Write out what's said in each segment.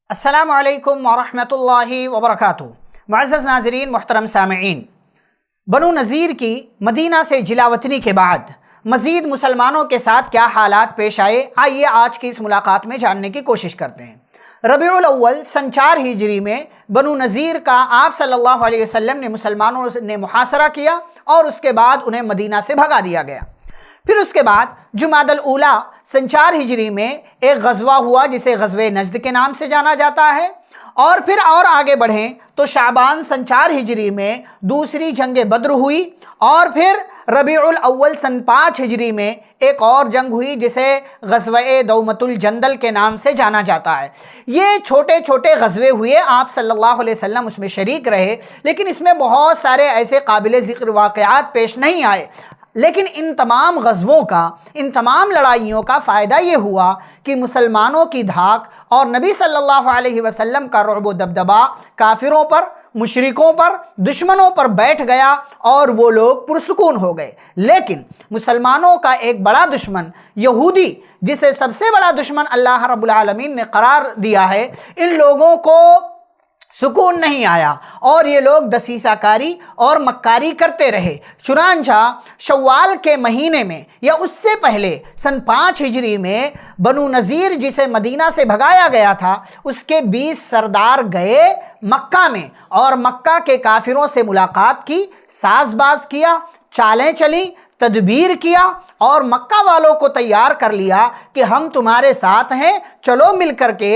السلام علیکم ورحمۃ اللہ وبرکاتہ۔ معزز ناظرین، محترم سامعین، بنو نذیر کی مدینہ سے جلا وطنی کے بعد مزید مسلمانوں کے ساتھ کیا حالات پیش آئے، آئیے آج کی اس ملاقات میں جاننے کی کوشش کرتے ہیں۔ ربیع الاول سن 4 ہجری میں بنو نذیر کا آپ صلی اللہ علیہ وسلم نے مسلمانوں نے محاصرہ کیا اور اس کے بعد انہیں مدینہ سے بھگا دیا گیا۔ پھر اس کے بعد جمادی الاولیٰ سن 4 ہجری میں ایک غزوہ ہوا جسے غزوہ نجد کے نام سے جانا جاتا ہے، اور پھر آگے بڑھیں تو شعبان سن 4 ہجری میں دوسری جنگ بدر ہوئی، اور پھر ربیع الاول سن 5 ہجری میں ایک اور جنگ ہوئی جسے غزوہ دومۃ الجندل کے نام سے جانا جاتا ہے۔ یہ چھوٹے چھوٹے غزوے ہوئے، آپ صلی اللہ علیہ وسلم اس میں شریک رہے، لیکن اس میں بہت سارے ایسے قابل ذکر واقعات پیش نہیں آئے۔ لیکن ان تمام غزووں کا، ان تمام لڑائیوں کا فائدہ یہ ہوا کہ مسلمانوں کی دھاک اور نبی صلی اللہ علیہ وسلم کا رعب و دبدبہ کافروں پر، مشرکوں پر، دشمنوں پر بیٹھ گیا اور وہ لوگ پرسکون ہو گئے۔ لیکن مسلمانوں کا ایک بڑا دشمن یہودی، جسے سب سے بڑا دشمن اللہ رب العالمین نے قرار دیا ہے، ان لوگوں کو سکون نہیں آیا اور یہ لوگ دسیسہ کاری اور مکاری کرتے رہے۔ چنانچہ شوال کے مہینے میں یا اس سے پہلے سن 5 ہجری میں بنو نذیر جسے مدینہ سے بھگایا گیا تھا، اس کے 20 سردار گئے مکہ میں اور مکہ کے کافروں سے ملاقات کی، ساز باز کیا، چالیں چلیں، تدبیر کیا اور مکہ والوں کو تیار کر لیا کہ ہم تمہارے ساتھ ہیں، چلو مل کر کے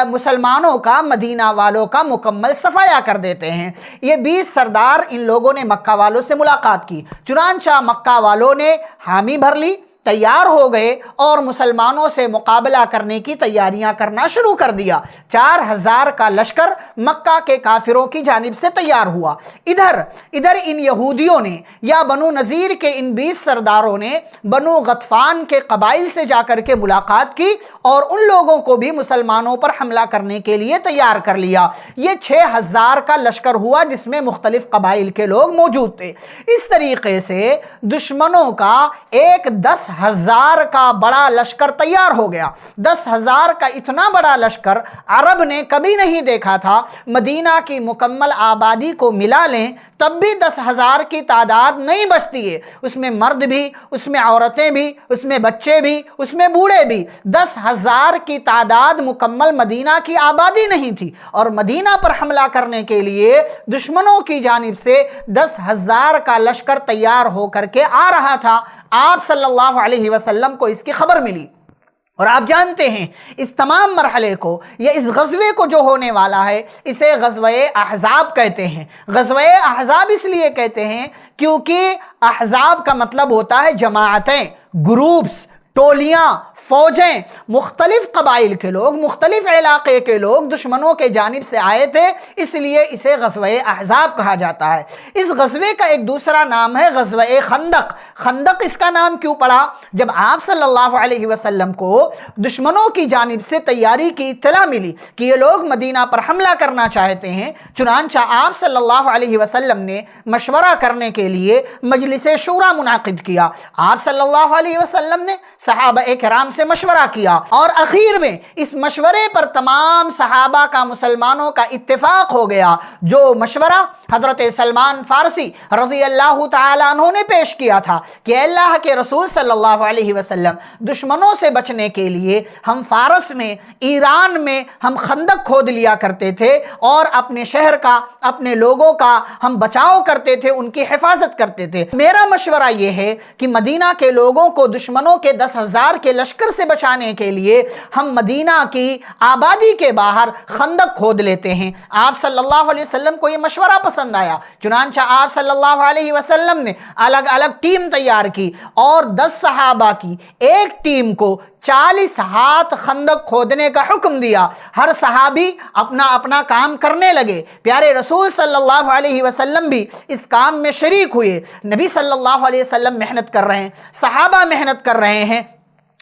مسلمانوں کا، مدینہ والوں کا مکمل صفایا کر دیتے ہیں۔ یہ 20 سردار ان لوگوں نے مکہ والوں سے ملاقات کی، چنانچہ مکہ والوں نے حامی بھر لی، تیار ہو گئے اور مسلمانوں سے مقابلہ کرنے کی تیاریاں کرنا شروع کر دیا۔ 4000 کا لشکر مکہ کے کافروں کی جانب سے تیار ہوا۔ ادھر ان یہودیوں نے یا بنو نذیر کے ان 20 سرداروں نے بنو غطفان کے قبائل سے جا کر کے ملاقات کی اور ان لوگوں کو بھی مسلمانوں پر حملہ کرنے کے لیے تیار کر لیا۔ یہ 6000 کا لشکر ہوا جس میں مختلف قبائل کے لوگ موجود تھے۔ اس طریقے سے دشمنوں کا ایک 10,000 کا بڑا لشکر تیار ہو گیا۔ 10,000 کا اتنا بڑا لشکر عرب نے کبھی نہیں دیکھا تھا۔ مدینہ کی مکمل آبادی کو ملا لیں تب بھی 10,000 کی تعداد نہیں بچتی ہے، اس میں مرد بھی، اس میں عورتیں بھی، اس میں بچے بھی، اس میں بوڑھے بھی۔ 10,000 کی تعداد مکمل مدینہ کی آبادی نہیں تھی، اور مدینہ پر حملہ کرنے کے لیے دشمنوں کی جانب سے 10,000 کا لشکر تیار ہو کر کے آ رہا تھا۔ آپ صلی اللہ علیہ وسلم کو اس کی خبر ملی، اور آپ جانتے ہیں اس تمام مرحلے کو یا اس غزوے کو جو ہونے والا ہے، اسے غزوہ احزاب کہتے ہیں۔ غزوہ احزاب اس لیے کہتے ہیں کیونکہ احزاب کا مطلب ہوتا ہے جماعتیں، گروپس، ٹولیاں، فوجیں، مختلف قبائل کے لوگ، مختلف علاقے کے لوگ دشمنوں کے جانب سے آئے تھے، اس لیے اسے غزوہ احزاب کہا جاتا ہے۔ اس غزوے کا ایک دوسرا نام ہے غزوہ خندق۔ خندق اس کا نام کیوں پڑا؟ جب آپ صلی اللہ علیہ وسلم کو دشمنوں کی جانب سے تیاری کی اطلاع ملی کہ یہ لوگ مدینہ پر حملہ کرنا چاہتے ہیں، چنانچہ آپ صلی اللہ علیہ وسلم نے مشورہ کرنے کے لیے مجلس شورا منعقد کیا۔ آپ صلی اللہ علیہ وسلم نے صحابہ کرام سے مشورہ کیا، اور اخیر میں اس مشورے پر تمام صحابہ کا، مسلمانوں کا اتفاق ہو گیا۔ جو مشورہ حضرت سلمان فارسی رضی اللہ تعالیٰ عنہ نے پیش کیا تھا کہ اللہ کے رسول صلی اللہ علیہ وسلم، دشمنوں سے بچنے کے لیے ہم فارس میں، ایران میں ہم خندق کھود لیا کرتے تھے اور اپنے شہر کا، اپنے لوگوں کا ہم بچاؤ کرتے تھے، ان کی حفاظت کرتے تھے۔ میرا مشورہ یہ ہے کہ مدینہ کے لوگوں کو دشمنوں کے 10,000 کے لشکر سے بچانے کے لیے ہم مدینہ کی آبادی کے باہر خندق کھود لیتے ہیں۔ آپ صلی اللہ علیہ وسلم کو یہ مشورہ پسند آیا، چنانچہ آپ صلی اللہ علیہ وسلم نے الگ الگ ٹیم تیار کی اور 10 صحابہ کی ایک ٹیم کو 40 ہاتھ خندق کھودنے کا حکم دیا۔ ہر صحابی اپنا اپنا کام کرنے لگے۔ پیارے رسول صلی اللہ علیہ وسلم بھی اس کام میں شریک ہوئے۔ نبی صلی اللہ علیہ وسلم محنت کر رہے ہیں، صحابہ محنت کر رہے ہیں،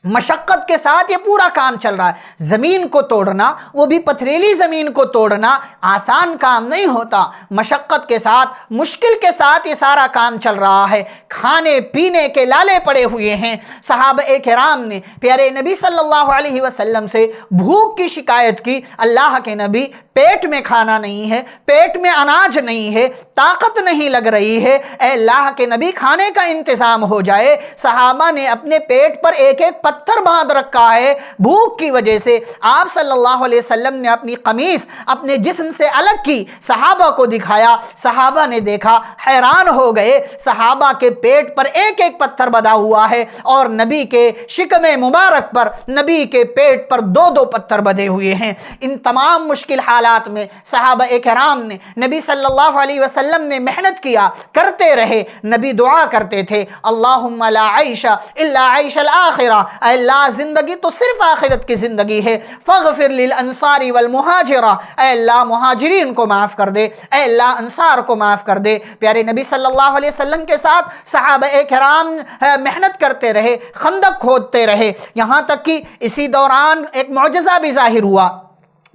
مشقت کے ساتھ یہ پورا کام چل رہا ہے۔ زمین کو توڑنا، وہ بھی پتھریلی زمین کو توڑنا آسان کام نہیں ہوتا، مشقت کے ساتھ، مشکل کے ساتھ یہ سارا کام چل رہا ہے۔ کھانے پینے کے لالے پڑے ہوئے ہیں۔ صحابہ کرام نے پیارے نبی صلی اللہ علیہ وسلم سے بھوک کی شکایت کی، اللہ کے نبی پیٹ میں کھانا نہیں ہے، پیٹ میں اناج نہیں ہے، طاقت نہیں لگ رہی ہے، اے اللہ کے نبی کھانے کا انتظام ہو جائے۔ صحابہ نے اپنے پیٹ پر ایک ایک پتھر باندھ رکھا ہے بھوک کی وجہ سے۔ آپ صلی اللہ علیہ وسلم نے اپنی قمیص اپنے جسم سے الگ کی، صحابہ کو دکھایا، صحابہ نے دیکھا، حیران ہو گئے، صحابہ کے پیٹ پر ایک ایک پتھر بندھا ہوا ہے اور نبی کے شکم مبارک پر، نبی کے پیٹ پر دو دو پتھر بندھے ہوئے ہیں۔ ان تمام مشکل حالات میں صحابہ کرام نے، نبی صلی اللہ علیہ وسلم نے محنت کیا، کرتے رہے۔ نبی دعا کرتے تھے، اللہم لا عیش الا عیش الآخرہ، اے اللہ زندگی تو صرف آخرت کی زندگی ہے، فاغفر للانصار والمہاجرہ، اے اللہ مہاجرین کو معاف کر دے، اے اللہ انصار کو معاف کر دے۔ پیارے نبی صلی اللہ علیہ وسلم کے ساتھ صحابہ کرام محنت کرتے رہے، خندق کھودتے رہے، یہاں تک کہ اسی دوران ایک معجزہ بھی ظاہر ہوا،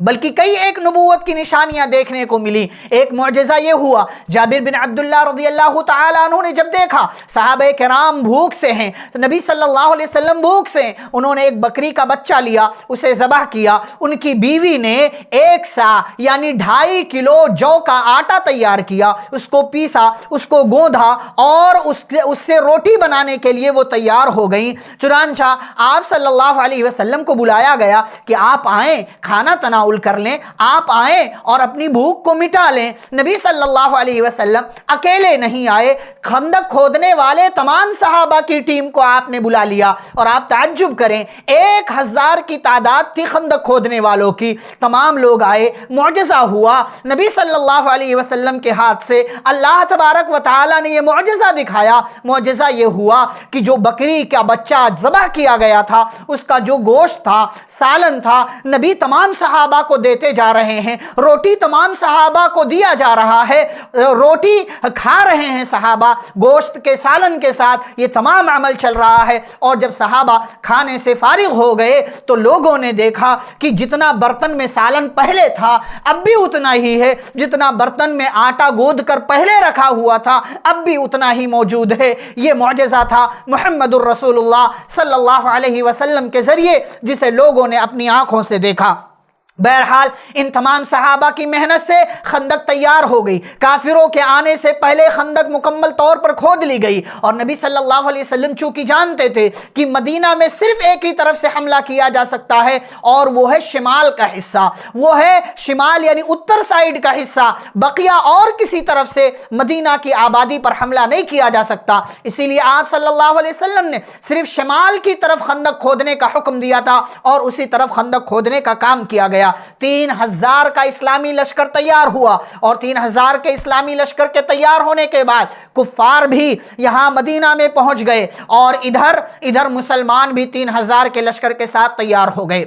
بلکہ کئی ایک نبوت کی نشانیاں دیکھنے کو ملی۔ ایک معجزہ یہ ہوا، جابر بن عبداللہ رضی اللہ تعالیٰ عنہ نے جب دیکھا صحابہ کرام بھوک سے ہیں، تو نبی صلی اللہ علیہ وسلم بھوک سے ہیں، انہوں نے ایک بکری کا بچہ لیا، اسے ذبح کیا، ان کی بیوی نے 1 سا یعنی 2.5 کلو جو کا آٹا تیار کیا، اس کو پیسا، اس کو گوندھا اور اس سے روٹی بنانے کے لیے وہ تیار ہو گئیں۔ چنانچہ آپ صلی اللہ علیہ وسلم کو بلایا گیا کہ آپ آئیں، کھانا تناول کر لیں، آپ آئیں اور اپنی بھوک کو مٹا لیں۔ نبی صلی اللہ علیہ وسلم اکیلے نہیں آئے، خندق کھودنے والے تمام صحابہ کی ٹیم کو آپ نے بلا لیا، اور آپ تعجب کریں 1000 کی تعداد تھی خندق کھودنے والوں کی، تمام لوگ آئے، معجزہ ہوا۔ نبی صلی اللہ علیہ وسلم کے ہاتھ سے اللہ تبارک و تعالی نے یہ معجزہ دکھایا۔ معجزہ یہ ہوا کہ جو بکری کا بچہ ذبح کیا گیا تھا، اس کا جو گوشت تھا، سالن تھا، نبی تمام صحابہ کو دیتے جا رہے ہیں، روٹی تمام صحابہ کو دیا جا رہا ہے، روٹی کھا رہے ہیں صحابہ گوشت کے سالن کے ساتھ، یہ تمام عمل چل رہا ہے۔ اور جب صحابہ کھانے سے فارغ ہو گئے تو لوگوں نے دیکھا کہ جتنا برتن میں سالن پہلے تھا اب بھی اتنا ہی ہے، جتنا برتن میں آٹا گوندھ کر پہلے رکھا ہوا تھا اب بھی اتنا ہی موجود ہے۔ یہ معجزہ تھا محمد الرسول اللہ صلی اللہ علیہ وسلم کے ذریعے، جسے لوگوں نے اپنی آنکھوں سے دیکھا۔ بہرحال ان تمام صحابہ کی محنت سے خندق تیار ہو گئی، کافروں کے آنے سے پہلے خندق مکمل طور پر کھود لی گئی، اور نبی صلی اللہ علیہ وسلم چونکہ جانتے تھے کہ مدینہ میں صرف ایک ہی طرف سے حملہ کیا جا سکتا ہے، اور وہ ہے شمال کا حصہ، وہ ہے شمال یعنی اتر سائیڈ کا حصہ، بقیہ اور کسی طرف سے مدینہ کی آبادی پر حملہ نہیں کیا جا سکتا، اسی لیے آپ صلی اللہ علیہ وسلم نے صرف شمال کی طرف خندق کھودنے کا حکم دیا تھا، اور اسی طرف خندق کھودنے کا کام کیا گیا۔ 3000 کا اسلامی لشکر تیار ہوا، اور 3000 کے اسلامی لشکر کے تیار ہونے کے بعد کفار بھی یہاں مدینہ میں پہنچ گئے، اور ادھر مسلمان بھی 3000 کے لشکر کے ساتھ تیار ہو گئے۔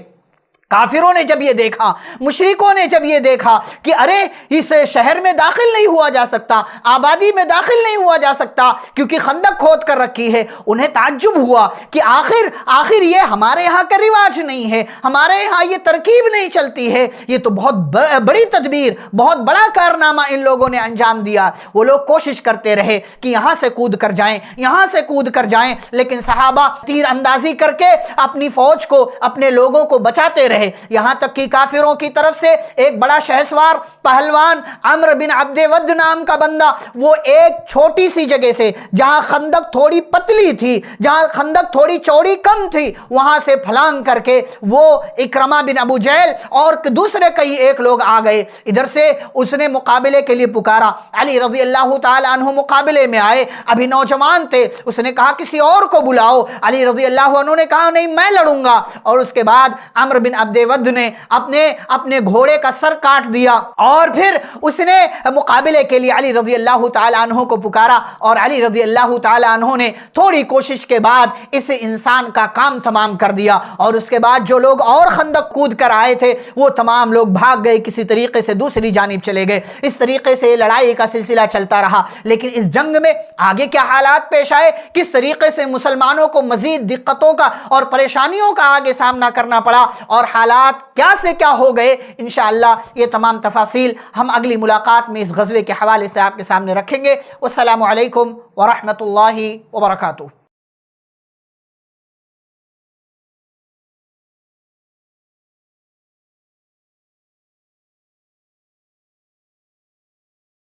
کافروں نے جب یہ دیکھا، مشرکوں نے جب یہ دیکھا کہ ارے اس شہر میں داخل نہیں ہوا جا سکتا، آبادی میں داخل نہیں ہوا جا سکتا کیونکہ خندق کھود کر رکھی ہے، انہیں تعجب ہوا کہ آخر یہ ہمارے ہاں کا رواج نہیں ہے، ہمارے ہاں یہ ترکیب نہیں چلتی ہے، یہ تو بہت بڑی تدبیر، بہت بڑا کارنامہ ان لوگوں نے انجام دیا۔ وہ لوگ کوشش کرتے رہے کہ یہاں سے کود کر جائیں، یہاں سے کود کر جائیں، لیکن صحابہ تیر اندازی کر کے اپنی فوج کو، اپنے لوگوں کو بچاتے رہے، یہاں تک کہ کافروں کی طرف سے ایک بڑا شہسوار پہلوان عمرو بن عبد ود نام کا بندہ، وہ ایک چھوٹی سی جگہ سے جہاں خندق تھوڑی پتلی تھی، جہاں خندق تھوڑی چوڑی کم تھی، وہاں سے پھلانگ کر کے وہ اکرمہ بن ابو جہل اور دوسرے کئی ایک لوگ آ گئے۔ ادھر سے اس نے مقابلے کے لیے پکارا، علی رضی اللہ تعالی عنہ مقابلے میں آئے، ابھی نوجوان تھے، اس نے کہا کسی اور کو بلاؤ، علی رضی اللہ عنہ نے کہا نہیں میں لڑوں گا، اور اس کے بعد عمرو بن عبد ود نے اپنے گھوڑے کا سر کاٹ دیا، اور پھر اس نے مقابلے کے لیے علی رضی اللہ تعالی عنہ کو پکارا، اور علی رضی اللہ تعالی عنہ نے تھوڑی کوشش کے بعد اس انسان کا کام تمام کر دیا، اور اس کے بعد جو لوگ اور خندق کود کر آئے تھے وہ تمام لوگ بھاگ گئے، کسی طریقے سے دوسری جانب چلے گئے۔ اس طریقے سے لڑائی کا سلسلہ چلتا رہا، لیکن اس جنگ میں آگے کیا حالات پیش آئے، کس طریقے سے مسلمانوں کو مزید دقتوں کا اور پریشانیوں کا آگے سامنا کرنا پڑا، اور حالات کیا سے کیا ہو گئے، انشاءاللہ یہ تمام تفاصیل ہم اگلی ملاقات میں اس غزوے کے حوالے سے آپ کے سامنے رکھیں گے۔ والسلام علیکم ورحمۃ اللہ وبرکاتہ۔